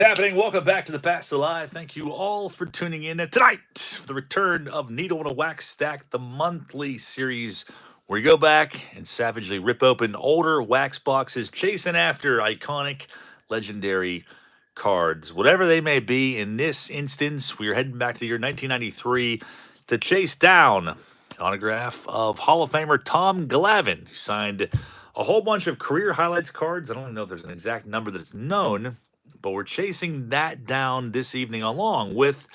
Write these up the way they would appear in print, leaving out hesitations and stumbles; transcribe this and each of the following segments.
Happening. Welcome back to the Past Alive. Thank you all for tuning in tonight for the return of Needle and a Wax Stack, the monthly series where you go back and savagely rip open older wax boxes, chasing after iconic, legendary cards, whatever they may be. In this instance, we are heading back to the year 1993 to chase down an autograph of Hall of Famer Tom Glavine, who signed a whole bunch of career highlights cards. I don't even know if there's an exact number that's known, but we're chasing that down this evening along with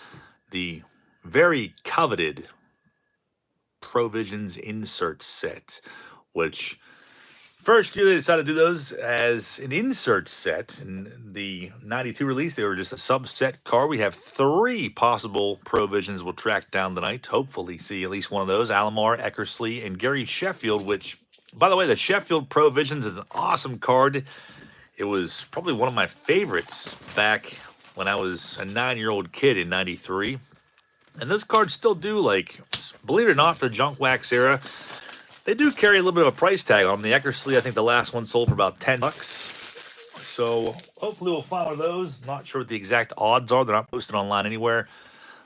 the very coveted Provisions insert set, which first year they decided to do those as an insert set. In the 92 release, they were just a subset card. We have three possible Provisions we'll track down tonight. Hopefully see at least one of those. Alomar, Eckersley, and Gary Sheffield, which, by the way, the Sheffield Provisions is an awesome card. It was probably one of my favorites back when I was a 9-year-old kid in 93. And those cards still do, like, believe it or not, for the junk wax era, they do carry a little bit of a price tag on them. The Eckersley, I think the last one sold for about $10. So hopefully we'll find one of those. Not sure what the exact odds are. They're not posted online anywhere.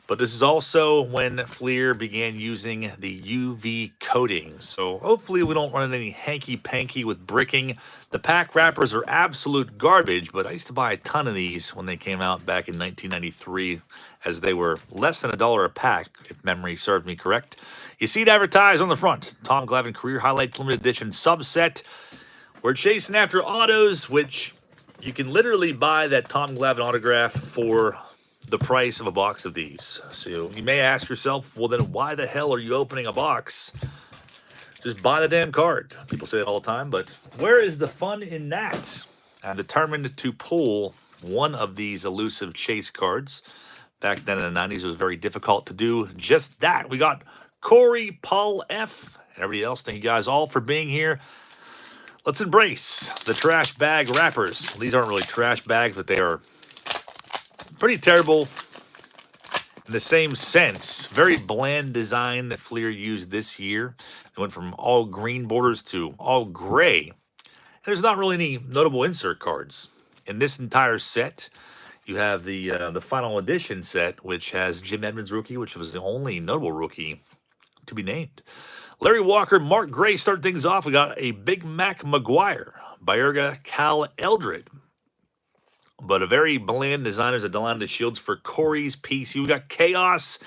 But this is also when FLEER began using the UV coating. So hopefully we don't run into any hanky-panky with bricking. The pack wrappers are absolute garbage, but I used to buy a ton of these when they came out back in 1993, as they were less than $1 a pack, if memory served me correct. You see it advertised on the front. Tom Glavine Career Highlights Limited Edition subset. We're chasing after autos, which you can literally buy that Tom Glavine autograph for the price of a box of these. So you may ask yourself, well, then why the hell are you opening a box? Just buy the damn card. People say it all the time, but where is the fun in that? I'm determined to pull one of these elusive chase cards. Back then in the 90s, it was very difficult to do just that. We got Corey, Paul F., and everybody else. Thank you guys all for being here. Let's embrace the trash bag wrappers. These aren't really trash bags, but they are pretty terrible in the same sense. Very bland design that FLEER used this year. It went from all green borders to all gray. And there's not really any notable insert cards. In this entire set, you have the final edition set, which has Jim Edmonds rookie, which was the only notable rookie to be named. Larry Walker, Mark Gray start things off. We got a Big Mac McGuire, Bayerga, Cal Eldred. But a very bland designers of Delanda Shields for Corey's PC. We got Chaos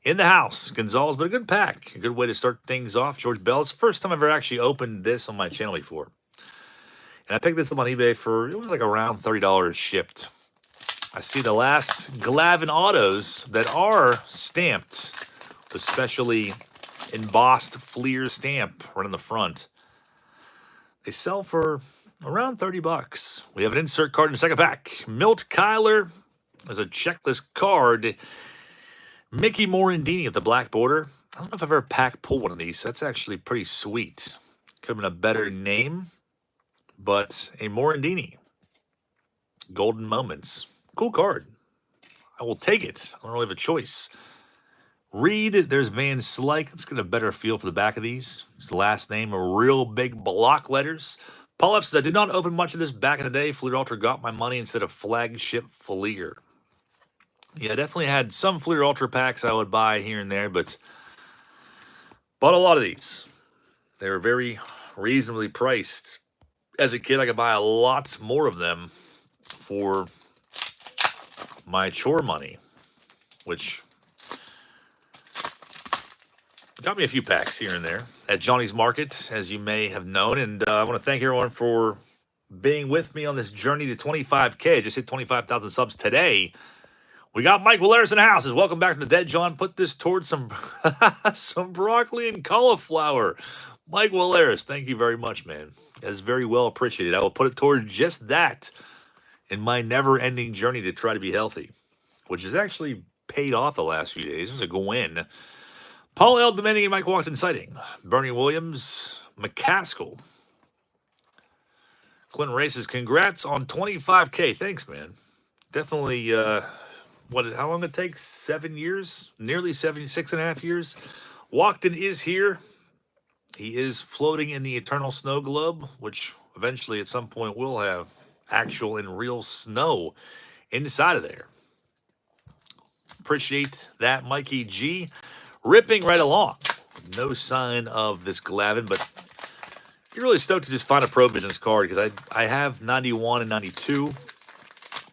in the house. Gonzalez, but a good pack. A good way to start things off. George Bell. It's the first time I've ever actually opened this on my channel before. And I picked this up on eBay for, it was like around $30 shipped. I see the last Glavine autos that are stamped, especially embossed FLEER stamp right on the front. They sell for around $30. We have an insert card in the second pack. Milt Kyler as a checklist card. Mickey Morandini at the black border. I don't know if I've ever pack pulled one of these. That's actually pretty sweet. Could have been a better name, but a Morandini. Golden Moments. Cool card. I will take it. I don't really have a choice. Reed, there's Van Slyke. Let's get a better feel for the back of these. His last name are real big block letters. Paul F says, I did not open much of this back in the day. FLEER Ultra got my money instead of flagship FLEER. Yeah, I definitely had some FLEER Ultra packs I would buy here and there, but bought a lot of these. They were very reasonably priced. As a kid, I could buy a lot more of them for my chore money, which got me a few packs here and there at Johnny's Market, as you may have known. And I want to thank everyone for being with me on this journey to 25K. I just hit 25,000 subs today. We got Mike Willeris in the house. Welcome back to the Dead John. Put this towards some some broccoli and cauliflower. Mike Willeris, thank you very much, man. That is very well appreciated. I will put it towards just that in my never-ending journey to try to be healthy, which has actually paid off the last few days. It was a win. Paul L. Dominic and Mike Walkton sighting. Bernie Williams, McCaskill. Clinton Races, congrats on 25K. Thanks, man. Definitely, how long did it take? 7 years? Nearly 6.5 years. Walkton is here. He is floating in the eternal snow globe, which eventually at some point will have actual and real snow inside of there. Appreciate that, Mikey G. Ripping right along. No sign of this GLAVINE, but you're really stoked to just find a Pro Visions card because I have 91 and 92.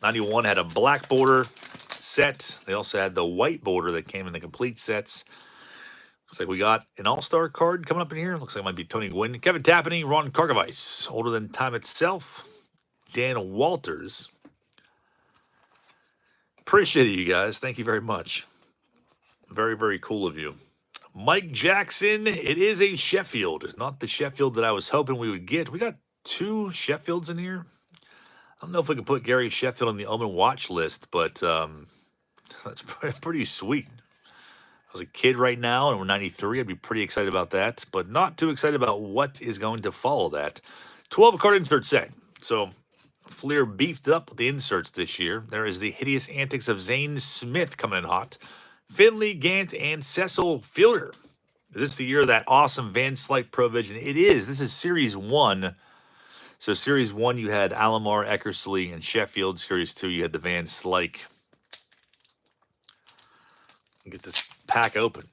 91 had a black border set. They also had the white border that came in the complete sets. Looks like we got an all-star card coming up in here. Looks like it might be Tony Gwynn. Kevin Tapani, Ron Karkovice, older than time itself. Dan Walters. Appreciate it, you guys. Thank you very much. Very, very cool of you. Mike Jackson, it is a Sheffield. Not the Sheffield that I was hoping we would get. We got 2 Sheffields in here. I don't know if we can put Gary Sheffield on the Omen watch list, but that's pretty sweet. I was a kid right now, and we're 93. I'd be pretty excited about that, but not too excited about what is going to follow that. 12 card insert set. So FLEER beefed up the inserts this year. There is the hideous antics of Zane Smith coming in hot. Finley, Gant, and Cecil Fielder. Is this the year of that awesome Van Slyke Provision? It is. This is Series 1. So Series 1, you had Alomar, Eckersley, and Sheffield. Series 2, you had the Van Slyke. Get this pack open.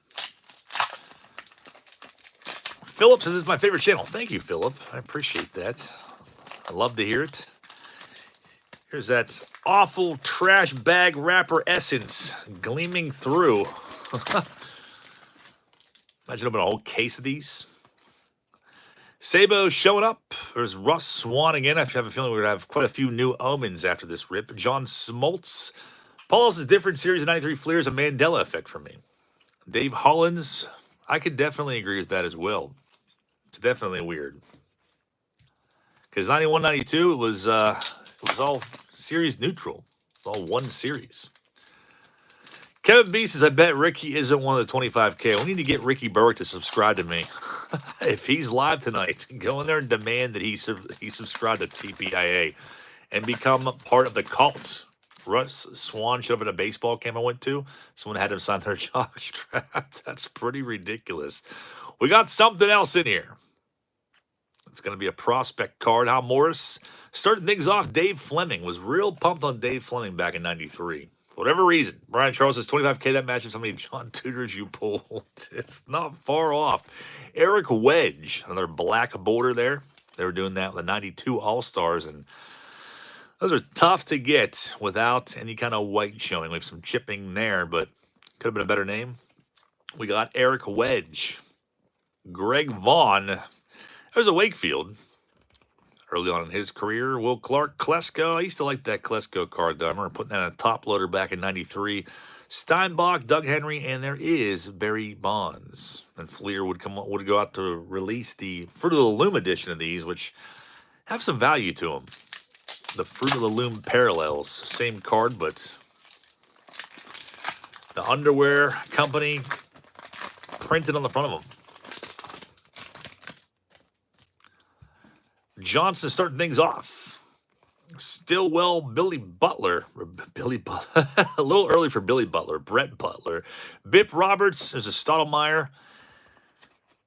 Philip says, this is my favorite channel. Thank you, Philip. I appreciate that. I love to hear it. Here's that awful trash bag wrapper essence gleaming through. Imagine opening a whole case of these. Sabo showing up. There's Russ Swan again. I have a feeling we're going to have quite a few new omens after this rip. John Smoltz. Paul's different series of 93 FLEER is a Mandela effect for me. Dave Hollins. I could definitely agree with that as well. It's definitely weird. Because 91, 92, it was all series neutral. It was all one series. Kevin B says, I bet Ricky isn't one of the 25K. We need to get Ricky Berwick to subscribe to me. If he's live tonight, go in there and demand that he subscribe to TPIA and become part of the cult. Russ Swan showed up at a baseball camp I went to. Someone had him sign their jock strap. That's pretty ridiculous. We got something else in here. It's going to be a prospect card. Hal Morris. Starting things off, Dave Fleming. Was real pumped on Dave Fleming back in 93. For whatever reason. Brian Charles says 25K. That matches how many John Tudors you pulled. It's not far off. Eric Wedge. Another black border there. They were doing that with the 92 All-Stars. And those are tough to get without any kind of white showing. We have some chipping there, but could have been a better name. We got Eric Wedge. Greg Vaughn. There's a Wakefield. Early on in his career, Will Clark, Klesko. I used to like that Klesko card, though. I remember putting that in a top loader back in 93. Steinbach, Doug Henry, and there is Barry Bonds. And FLEER would go out to release the Fruit of the Loom edition of these, which have some value to them. The Fruit of the Loom Parallels. Same card, but the underwear company printed on the front of them. Johnson starting things off. Stillwell, Billy Butler. A little early for Billy Butler. Brett Butler. Bip Roberts. There's a Stottlemyre.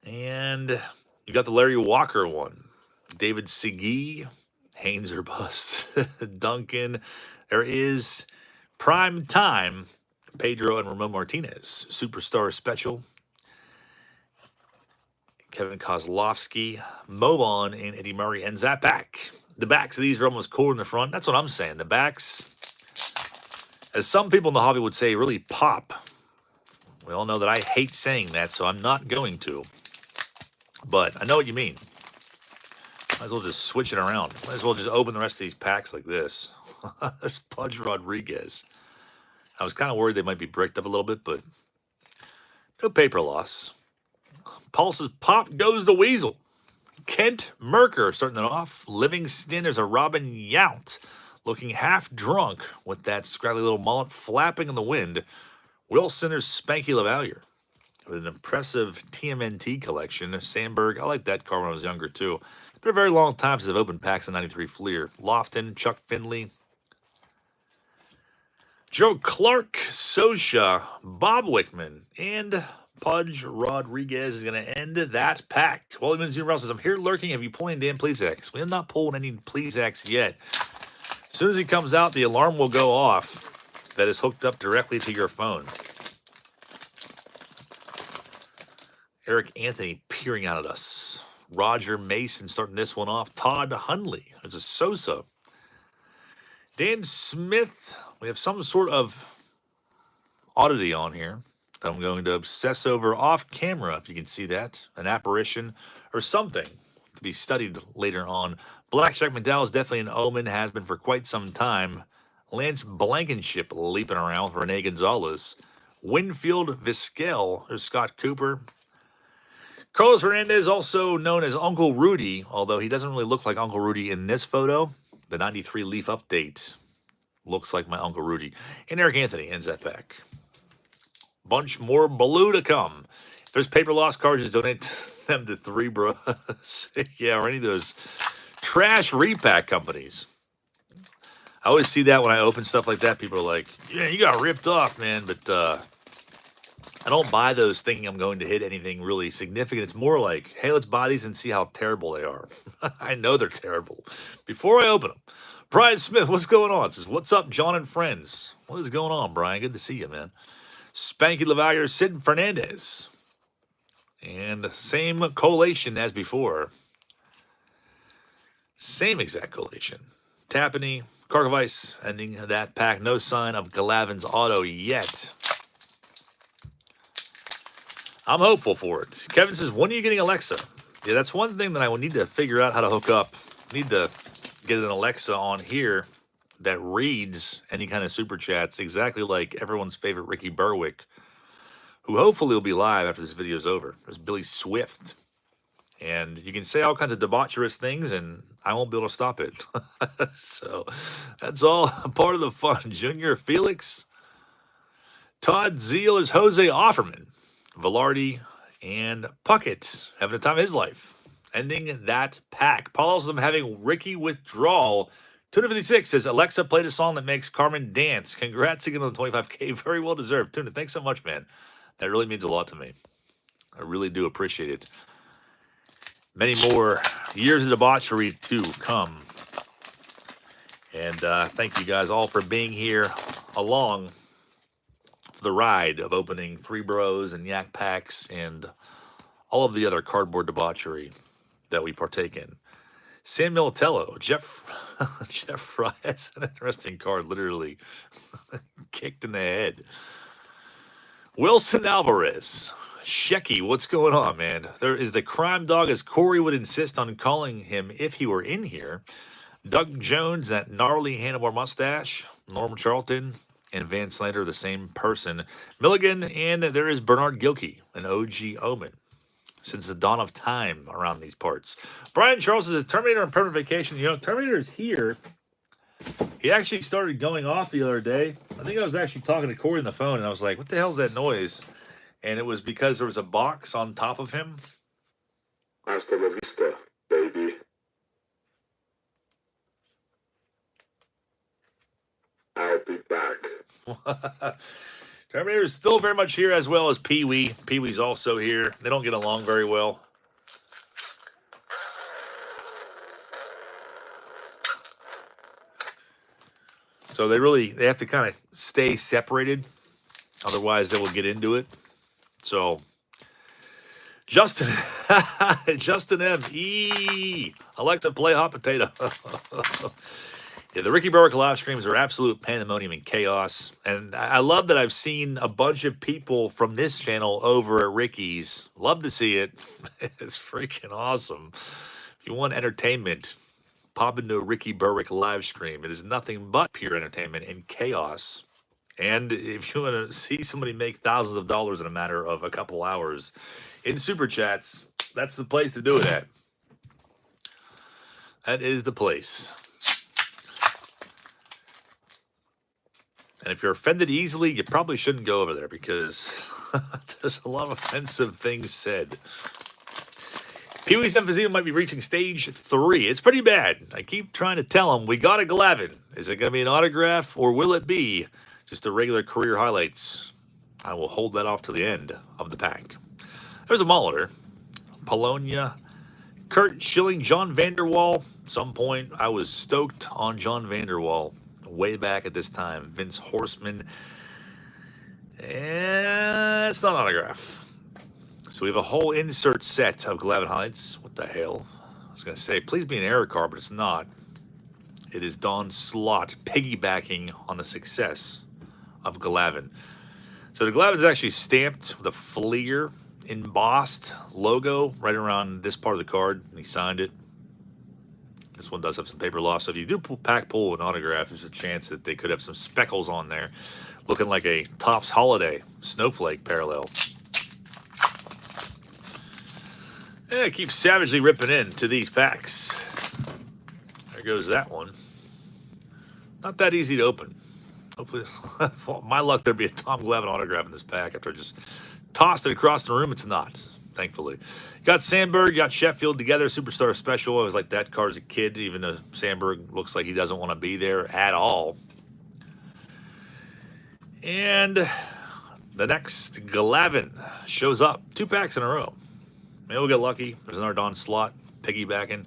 And you got the Larry Walker one. David Segui. Haynes or bust. Duncan. There is Prime Time. Pedro and Ramon Martinez. Superstar Special. Kevin Kozlowski, Mobon, and Eddie Murray ends that back. The backs of these are almost cooler in the front. That's what I'm saying. The backs, as some people in the hobby would say, really pop. We all know that I hate saying that, so I'm not going to. But I know what you mean. Might as well just switch it around. Might as well just open the rest of these packs like this. There's Pudge Rodriguez. I was kind of worried they might be bricked up a little bit, but no paper loss. Paul says, pop goes the weasel. Kent Merker starting it off. Livingston, there's a Robin Yount looking half drunk with that scraggly little mullet flapping in the wind. Wilson, there's Spanky LaValliere with an impressive TMNT collection. Sandberg, I like that card when I was younger too. It's been a very long time since I've opened packs in 93 FLEER. Lofton, Chuck Finley, Joe Clark, Sosha, Bob Wickman, and Pudge Rodriguez is going to end that pack. Wally Moon Jr. says, I'm here lurking. Have you pulled any damn Please X? We have not pulled any Please X yet. soon as he comes out, the alarm will go off that is hooked up directly to your phone. Eric Anthony peering out at us. Roger Mason starting this one off. Todd Hundley. There's a Sosa. Dan Smith. We have some sort of oddity on here that I'm going to obsess over off camera, if you can see that. An apparition or something to be studied later on. Blackjack McDowell is definitely an omen, has been for quite some time. Lance Blankenship leaping around with Rene Gonzalez. Winfield Vizquel. There's Scott Cooper. Carlos Hernandez, also known as Uncle Rudy, although he doesn't really look like Uncle Rudy in this photo. The 93 Leaf Update looks like my Uncle Rudy. And Eric Anthony ends that pack. Bunch more blue to come. If there's paper loss cards, just donate them to Three Bros. Yeah, or any of those trash repack companies. I always see that when I open stuff like that. People are like, yeah, you got ripped off, man. But I don't buy those thinking I'm going to hit anything really significant. It's more like, hey, let's buy these and see how terrible they are. I know they're terrible before I open them. Brian Smith, what's going on? Says, what's up, John and friends? What is going on, Brian? Good to see you, man. Spanky Lavalier, Sid Fernandez. And same collation as before. Same exact collation. Tapani, Karkovice, ending that pack. No sign of Glavine's auto yet. I'm hopeful for it. Kevin says, when are you getting Alexa? Yeah, that's one thing that I will need to figure out how to hook up. Need to get an Alexa on here that reads any kind of super chats, exactly like everyone's favorite Ricky Berwick, who hopefully will be live after this video is over. There's Billy Swift. And you can say all kinds of debaucherous things, and I won't be able to stop it. So that's all part of the fun. Junior Felix. Todd Zeal is Jose Offerman. Velarde and Puckett having the time of his life. Ending that pack. Paul also having Ricky withdrawal. 256 says, Alexa played a song that makes Carmen dance. Congrats again on the 25K. Very well deserved. Tuna, thanks so much, man. That really means a lot to me. I really do appreciate it. Many more years of debauchery to come. And thank you guys all for being here along for the ride of opening Three Bros and Yak Packs and all of the other cardboard debauchery that we partake in. Sam Militello, Jeff Fry, that's an interesting card, literally kicked in the head. Wilson Alvarez, Shecky, what's going on, man? There is the crime dog, as Corey would insist on calling him if he were in here. Doug Jones, that gnarly handlebar mustache. Norm Charlton and Van Slater, the same person. Milligan, and there is Bernard Gilkey, an OG Omen since the dawn of time around these parts. Brian Charles says, Terminator on permanent vacation. You know, Terminator is here. He actually started going off the other day. I think I was actually talking to Corey on the phone, and I was like, what the hell's that noise? And it was because there was a box on top of him. Hasta la vista, baby. I'll be back. Terminator is still very much here, as well as Pee-wee. Pee-wee's also here. They don't get along very well. So they have to kind of stay separated. Otherwise, they will get into it. So, Justin, Justin M. Alexa, play Hot Potato. Yeah, the Ricky Berwick live streams are absolute pandemonium and chaos. And I love that I've seen a bunch of people from this channel over at Ricky's. Love to see it. It's freaking awesome. If you want entertainment, pop into a Ricky Berwick live stream. It is nothing but pure entertainment and chaos. And if you want to see somebody make thousands of dollars in a matter of a couple hours in Super Chats, that's the place to do it at. That is the place. And if you're offended easily, you probably shouldn't go over there because there's a lot of offensive things said. Pee-wee's emphysema might be reaching stage 3. It's pretty bad. I keep trying to tell him, we got a Glavine. Is it going to be an autograph or will it be just a regular career highlights? I will hold that off to the end of the pack. There's a Molitor. Polonia. Kurt Schilling, John Vanderwall, some point, I was stoked on John Vanderwall way back at this time. Vince Horseman. And it's not an autograph. So we have a whole insert set of GLAVINE highlights. What the hell? I was going to say, please be an error card, but it's not. It is Don Slott piggybacking on the success of GLAVINE. So the GLAVINE is actually stamped with a FLEER embossed logo right around this part of the card, and he signed it. This one does have some paper loss, so if you do pull an autograph, there's a chance that they could have some speckles on there, looking like a Topps Holiday snowflake parallel. And it keeps savagely ripping into these packs. There goes that one. Not that easy to open. Hopefully, well, my luck, there'd be a Tom Glavine autograph in this pack. After I just tossed it across the room, it's not, thankfully. Got Sandberg, got Sheffield together, Superstar Special. I was like that card as a kid, even though Sandberg looks like he doesn't want to be there at all. And the next GLAVINE shows up. 2 packs in a row. Maybe we'll get lucky. There's another Don Slott piggybacking.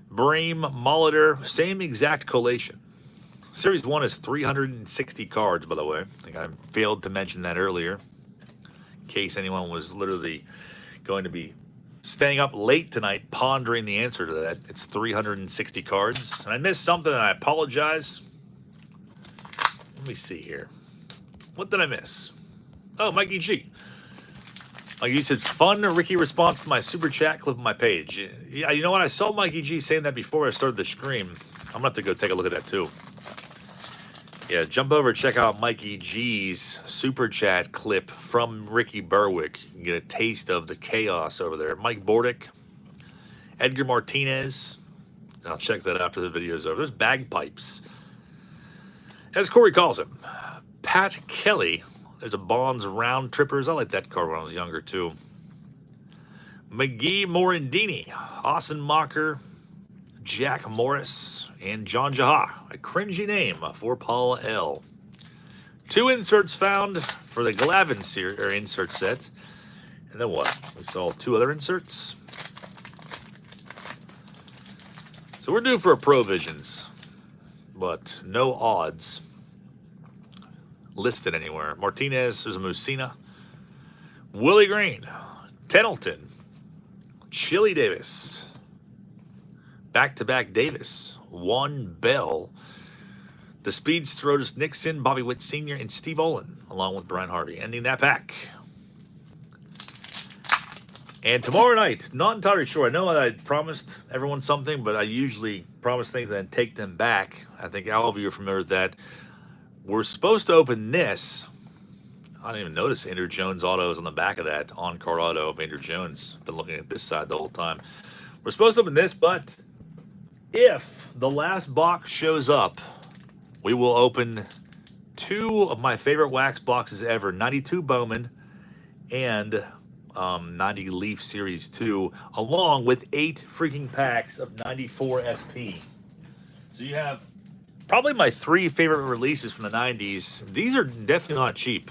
Bream, Molitor, same exact collation. Series 1 is 360 cards, by the way. I think I failed to mention that earlier, in case anyone was literally going to be staying up late tonight pondering the answer to that. It's 360 cards. And I missed something, and I apologize. Let me see here. What did I miss? Oh, Mikey G. Like you said, fun Ricky response to my super chat clip on my page. Yeah, you know what? I saw Mikey G saying that before I started the stream. I'm going to have to go take a look at that too. Yeah, jump over and check out Mikey G's super chat clip from Ricky Berwick. You can get a taste of the chaos over there. Mike Bordick, Edgar Martinez. I'll check that after the video's over. There's Bagpipes, as Corey calls him. Pat Kelly. There's a Bonds Round Trippers. I like that card when I was younger, too. McGee Morandini, Austin Mocker, Jack Morris, and John Jaha. A cringy name for Paul L. 2 inserts found for the GLAVINE series, or insert sets. And then what? We saw 2 other inserts. So we're due for a Provisions, but no odds listed anywhere. Martinez, there's a Musina. Willie Green, Tettleton, Chili Davis, back-to-back Davis, Juan Bell, the Speeds, Throtus Nixon, Bobby Witt Sr., and Steve Olin, along with Brian Harvey, ending that pack. And tomorrow night, not entirely sure. I know I promised everyone something, but I usually promise things and then take them back. I think all of you are familiar with that. We're supposed to open this. I didn't even notice Andrew Jones auto is on the back of that on-card auto of Andrew Jones. Been looking at this side the whole time. We're supposed to open this, but if the last box shows up, we will open 2 of my favorite wax boxes ever, 92 Bowman and 90 Leaf Series 2, along with 8 freaking packs of 94 SP. So you have probably my 3 favorite releases from the 90s. These are definitely not cheap.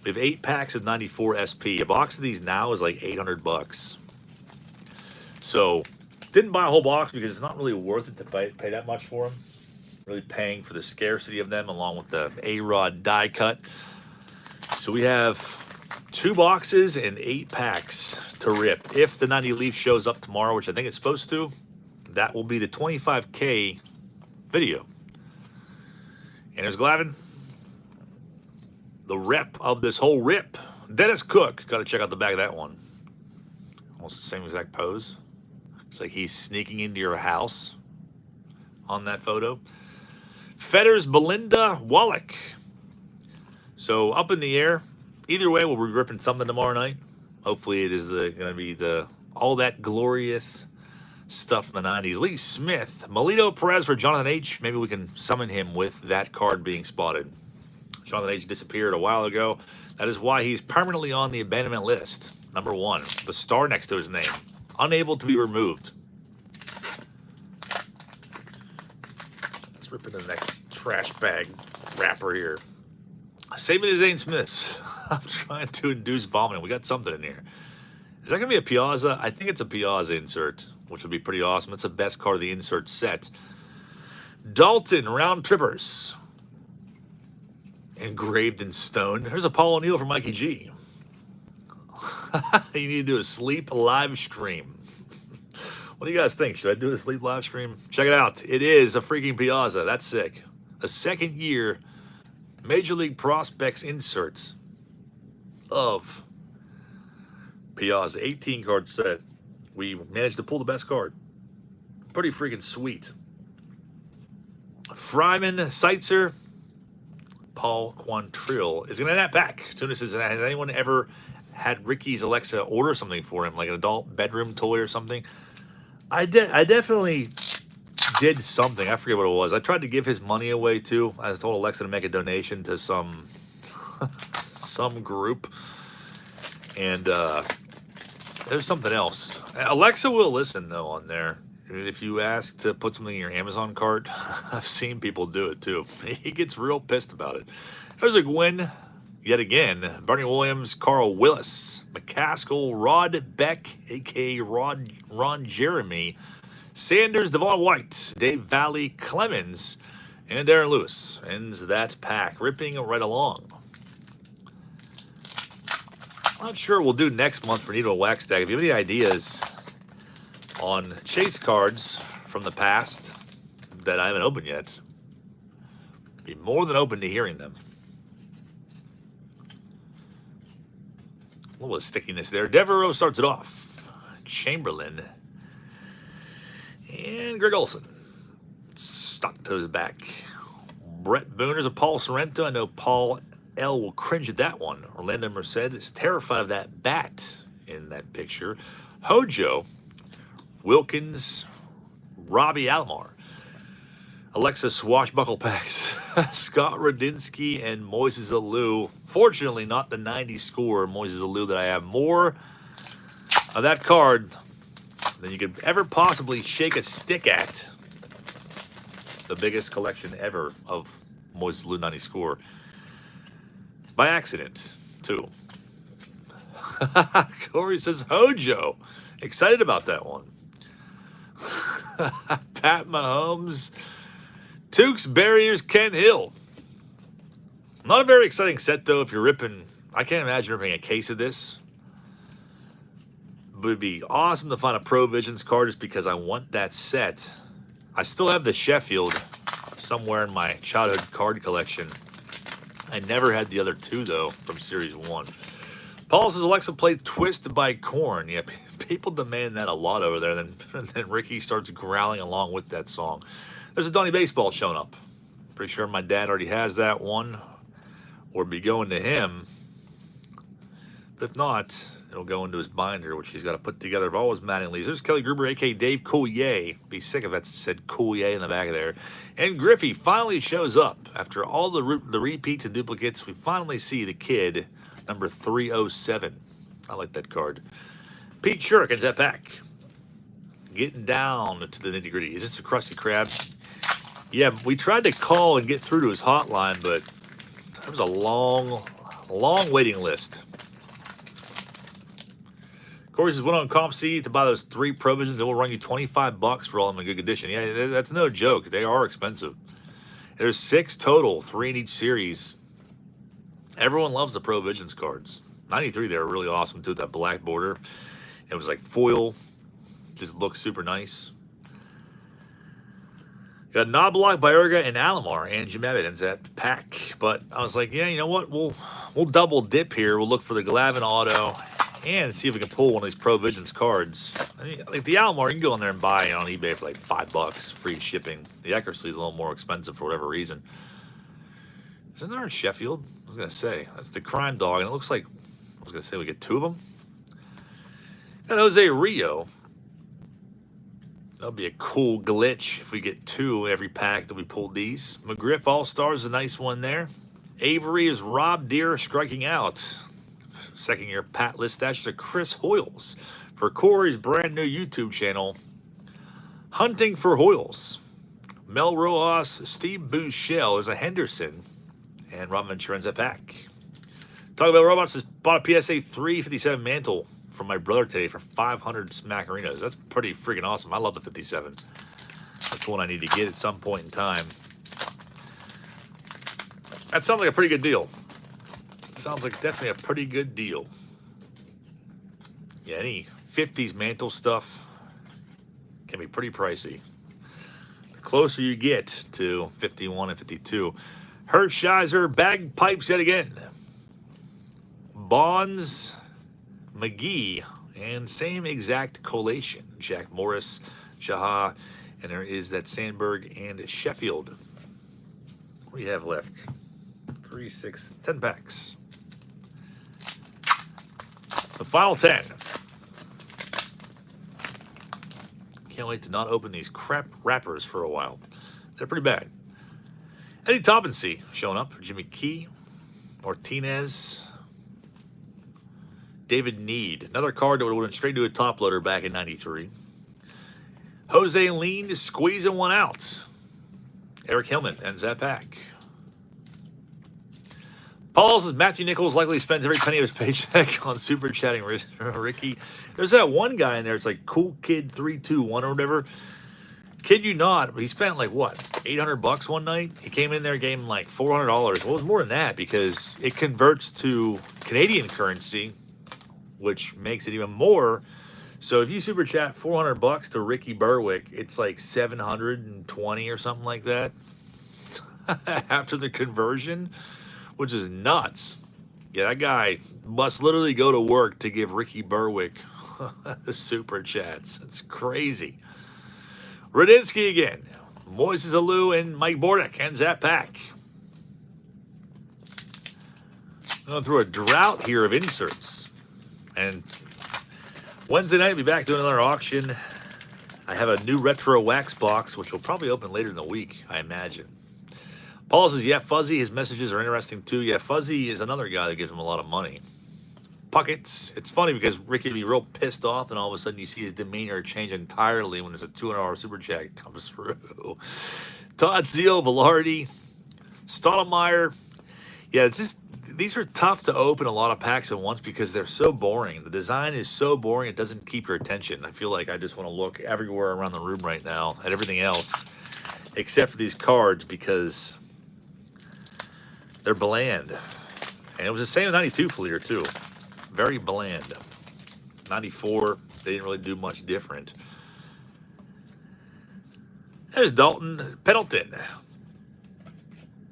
We have 8 packs of 94 SP. A box of these now is like $800. So, didn't buy a whole box because it's not really worth it to pay that much for them. Really paying for the scarcity of them along with the A-Rod die cut. So we have 2 boxes and 8 packs to rip. If the 90 Leaf shows up tomorrow, which I think it's supposed to, that will be the 25K video. And there's GLAVINE, the rep of this whole rip. Dennis Cook, got to check out the back of that one. Almost the same exact pose. It's like he's sneaking into your house on that photo. Fetters, Belinda Wallach. So up in the air. Either way, we'll be ripping something tomorrow night. Hopefully it is going to be all that glorious stuff from the 90s. Lee Smith, Melito Perez for Jonathan H. Maybe we can summon him with that card being spotted. Jonathan H. disappeared a while ago. That is why he's permanently on the abandonment list. Number 1, the star next to his name. Unable to be removed. Let's rip into the next trash bag wrapper here. Same as Zane Smith's. I'm trying to induce vomiting. We got something in here. Is that going to be a Piazza? I think it's a Piazza insert. which would be pretty awesome. It's the best card of the insert set. Dalton Round Trippers. Engraved in stone. There's a Paul O'Neill from Mikey G. You need to do a sleep live stream. What do you guys think? Should I do a sleep live stream? Check it out. It is a freaking Piazza. That's sick. A second year Major League Prospects inserts of Piazza. 18 card set. We managed to pull the best card. Pretty freaking sweet. Fryman Seitzer. Paul Quantrill is going to that pack. Tuna says, has anyone ever had Ricky's Alexa order something for him, like an adult bedroom toy or something? I definitely did something. I forget what it was. I tried to give his money away too. I told Alexa to make a donation to some group, and there's something else. Alexa will listen though on there. If you ask to put something in your Amazon cart, I've seen people do it too. He gets real pissed about it. There's a Gwyn, yet again. Bernie Williams, Carl Willis, McCaskill, Rod Beck, a.k.a. Ron Jeremy, Sanders, Devon White, Dave Valley, Clemens, and Aaron Lewis. Ends that pack, ripping right along. Not sure what we'll do next month for Needle WaxStack. If you have any ideas on chase cards from the past that I haven't opened yet, be more than open to hearing them. A little stickiness there. Devereaux starts it off. Chamberlain and Greg Olson. Stock toes back. Brett Boone is a Paul Sorrento. I know Paul L will cringe at that one. Orlando Merced is terrified of that bat in that picture. Hojo, Wilkins, Robbie Alomar, Alexa Swashbuckle Packs, Scott Radinsky, and Moises Alou. Fortunately, not the 90 score Moises Alou that I have more of that card than you could ever possibly shake a stick at. The biggest collection ever of Moises Alou 90 score. By accident, too. Corey says, Hojo. Excited about that one. Pat Mahomes, Tukes, Barriers, Ken Hill. Not a very exciting set, though, if you're ripping. I can't imagine ripping a case of this. But it'd be awesome to find a Pro Visions card just because I want that set. I still have the Sheffield somewhere in my childhood card collection. I never had the other two, though, from Series 1. Paul says Alexa played Twist by Korn. Yeah, people demand that a lot over there. Then Ricky starts growling along with that song. There's a Donnie Baseball showing up. Pretty sure my dad already has that one, or be going to him. But if not, it'll go into his binder, which he's got to put together of all his Mattingly's. There's Kelly Gruber, a.k.a. Dave Coulier. Be sick if that said Coulier in the back of there. And Griffey finally shows up. After all the repeats and duplicates, we finally see the kid, number 307. I like that card. Pete Shurikins that pack. Getting down to the nitty-gritty. Is this a Krusty Krab? Yeah, we tried to call and get through to his hotline, but there was a long waiting list. Corey says, went on CompC to buy those 3 Provisions, and we'll run you $25 for all of them in good condition. Yeah, that's no joke. They are expensive. There's 6 total, 3 in each series. Everyone loves the Provisions cards. 93, they were really awesome, too, with that black border. It was like foil. Just looks super nice. Got Knobloch, Baerga, and Alomar, and Jim Evans at pack. But I was like, yeah, you know what? We'll double dip here. We'll look for the Glavin auto and see if we can pull one of these Provisions cards. I mean, like the Alomar, you can go in there and buy it on eBay for like $5, free shipping. The accuracy is a little more expensive for whatever reason. Isn't there in Sheffield? I was going to say. That's the Crime Dog, and it looks like, I was going to say we get 2 of them. Got Jose Rio. That'll be a cool glitch if we get 2 every pack that we pulled these. McGriff All-Stars is a nice one there. Avery is Rob Deere striking out. Second year Pat Listash to Chris Hoyles for Corey's brand new YouTube channel, Hunting for Hoyles. Mel Rojas, Steve Bouchel, there's a Henderson, and Rob Venturen's at pack. Talk about Robots has bought a PSA 357 mantle from my brother today for 500 Smackerinos. That's pretty freaking awesome. I love the 57. That's one I need to get at some point in time. That sounds like a pretty good deal. Sounds like definitely a pretty good deal. Yeah, any 50s mantle stuff can be pretty pricey. The closer you get to 51 and 52. Hershiser bagpipes yet again. Bonds, McGee, and same exact collation. Jack Morris, Shaha, and there is that Sandberg and Sheffield. What do you have left? 3, 6, 10 packs. The final 10. Can't wait to not open these crap wrappers for a while. They're pretty bad. Eddie Toppensee showing up. Jimmy Key, Martinez, David Need. Another card that would have went straight to a top loader back in 93. Jose Lean squeezing one out. Eric Hillman ends that pack. Paul says Matthew Nichols likely spends every penny of his paycheck on super chatting Ricky. There's that one guy in there. It's like Cool Kid 321 or whatever. Kid you not, but he spent like what, $800 one night. He came in there, gave him like $400. Well, it was more than that because it converts to Canadian currency, which makes it even more. So if you super chat $400 to Ricky Berwick, it's like 720 or something like that after the conversion, which is nuts. Yeah, that guy must literally go to work to give Ricky Berwick super chats. It's crazy. Radinsky again. Moises Alou and Mike Bordak ends that pack. Going through a drought here of inserts. And Wednesday night, I'll be back doing another auction. I have a new retro wax box, which will probably open later in the week, I imagine. Paul says, yeah, Fuzzy, his messages are interesting too. Yeah, Fuzzy is another guy that gives him a lot of money. Puckets. It's funny because Ricky would be real pissed off, and all of a sudden you see his demeanor change entirely when there's a $200 super chat comes through. Todd Zeal, Velarde, Stottlemyre. Yeah, it's just, these are tough to open a lot of packs at once because they're so boring. The design is so boring, it doesn't keep your attention. I feel like I just want to look everywhere around the room right now at everything else except for these cards because they're bland. And it was the same with 92 FLEER too. Very bland. 94, they didn't really do much different. There's Dalton Pendleton.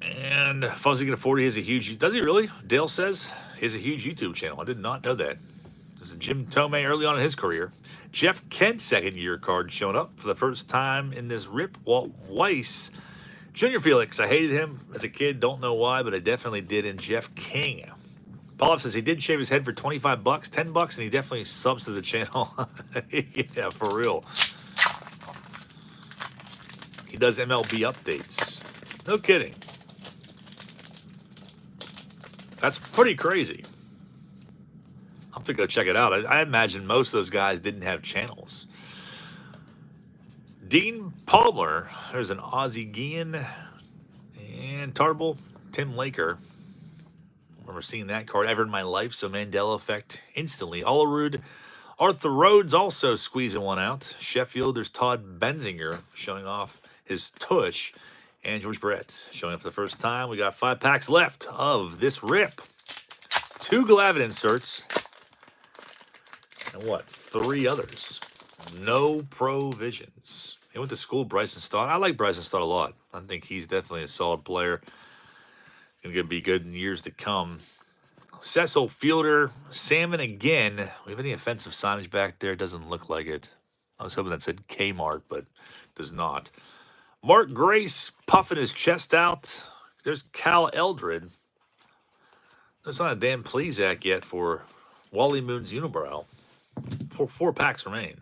And Fuzzy can afford, he has a huge, does he really? Dale says he has a huge YouTube channel. I did not know that. There's a Jim Tomei early on in his career. Jeff Kent, second year card showing up for the first time in this rip. Walt Weiss. Junior Felix, I hated him as a kid. Don't know why, but I definitely did. And Jeff King. Paul says he did shave his head for $25, $10, and he definitely subs to the channel. Yeah, for real. He does MLB updates. No kidding. That's pretty crazy. I'll have to go check it out. I imagine most of those guys didn't have channels. Dean Palmer. There's an Ozzie Guillen and Tarble. Tim Laker. Remember seeing that card ever in my life, so Mandela effect instantly. Olerud. Arthur Rhodes also squeezing one out. Sheffield, there's Todd Benzinger showing off his tush. And George Brett showing up for the first time. We got 5 packs left of this rip. 2 GLAVINE inserts. And what? 3 others. No provisions. He went to school, Bryson Stott. I like Bryson Stott a lot. I think he's definitely a solid player. Going to be good in years to come. Cecil Fielder, Salmon again. We have any offensive signage back there? Doesn't look like it. I was hoping that said Kmart, but does not. Mark Grace puffing his chest out. There's Cal Eldred. There's not a Dan Plesac yet for Wally Moon's unibrow. 4 packs remain.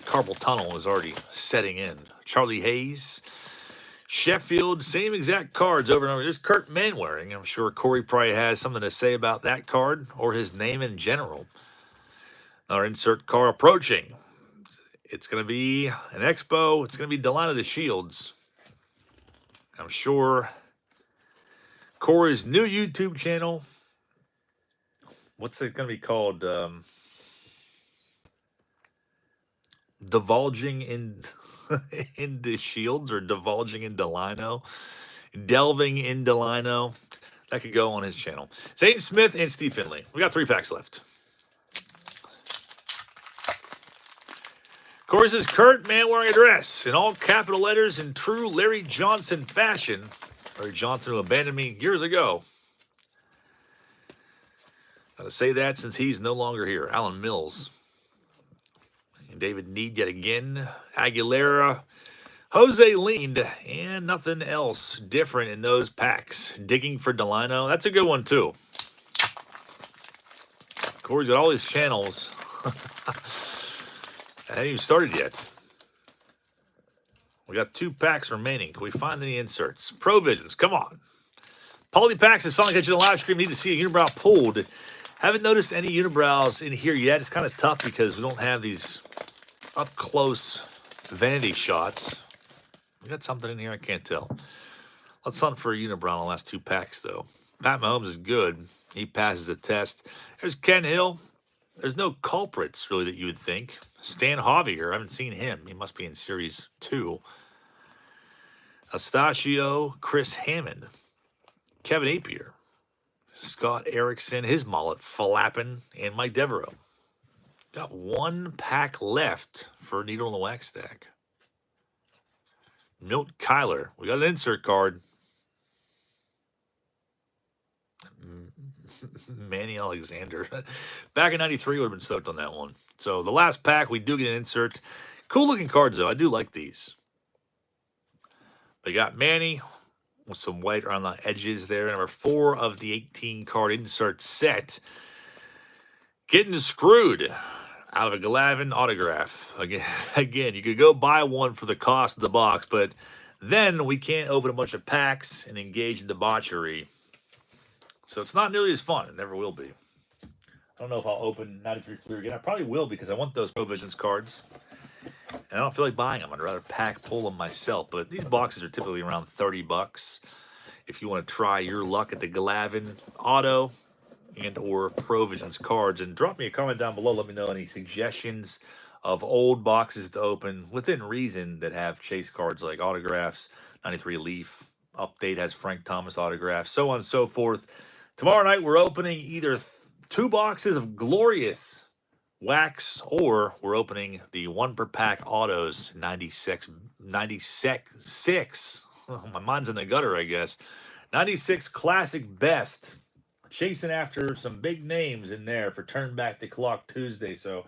Carpal tunnel is already setting in. Charlie Hayes. Sheffield, same exact cards over and over. There's Kurt Manwaring. I'm sure Corey probably has something to say about that card or his name in general. Our insert car approaching. It's going to be an Expo. It's going to be Delano the Shields. I'm sure Corey's new YouTube channel. What's it going to be called? Divulging in into shields, or divulging into lino, delving into lino. That could go on his channel. Zane Smith and Steve Finley. We got 3 packs left. Corey says, Kurt, man wearing a dress in all capital letters in true Larry Johnson fashion. Larry Johnson, who abandoned me years ago. Gotta say that since he's no longer here. Alan Mills. And David Need yet again. Aguilera. Jose Leaned. And nothing else different in those packs. Digging for Delino. That's a good one, too. Corey's got all his channels. I haven't even started yet. We got 2 packs remaining. Can we find any inserts? Provisions, come on. Polypacks is finally catching a live stream. Need to see a unibrow pulled. Haven't noticed any unibrows in here yet. It's kind of tough because we don't have these up close vanity shots. We got something in here, I can't tell. Let's hunt for a unibrow in the last 2 packs, though. Pat Mahomes is good. He passes the test. There's Ken Hill. There's no culprits, really, that you would think. Stan Javier, I haven't seen him. He must be in Series 2. Astachio, Chris Hammond. Kevin Apier. Scott Erickson, his mullet flapping, and Mike Devereaux. Got 1 pack left for Needle in the WaxStack. Milt Kyler. We got an insert card. Manny Alexander. Back in 93, would have been stoked on that one. So the last pack, we do get an insert. Cool looking cards, though. I do like these. They got Manny with some white around the edges there. Number 4 of the 18 card insert set. Getting screwed out of a GLAVINE autograph. Again, you could go buy one for the cost of the box, but then we can't open a bunch of packs and engage in debauchery. So it's not nearly as fun. It never will be. I don't know if I'll open 93 FLEER again. I probably will because I want those Provisions cards. And I don't feel like buying them. I'd rather pull them myself. But these boxes are typically around $30. If you want to try your luck at the GLAVINE auto and or Provisions cards. And drop me a comment down below. Let me know any suggestions of old boxes to open within reason that have chase cards like autographs, 93 Leaf. Update has Frank Thomas autographs, so on and so forth. Tomorrow night, we're opening either 2 boxes of glorious wax, or we're opening the 1 per pack autos, 96. Oh, my mind's in the gutter, I guess. 96 classic best. Chasing after some big names in there for Turn Back the Clock Tuesday. So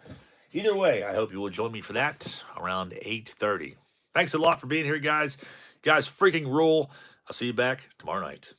either way, I hope you will join me for that around 8:30. Thanks a lot for being here, guys. You guys freaking rule. I'll see you back tomorrow night.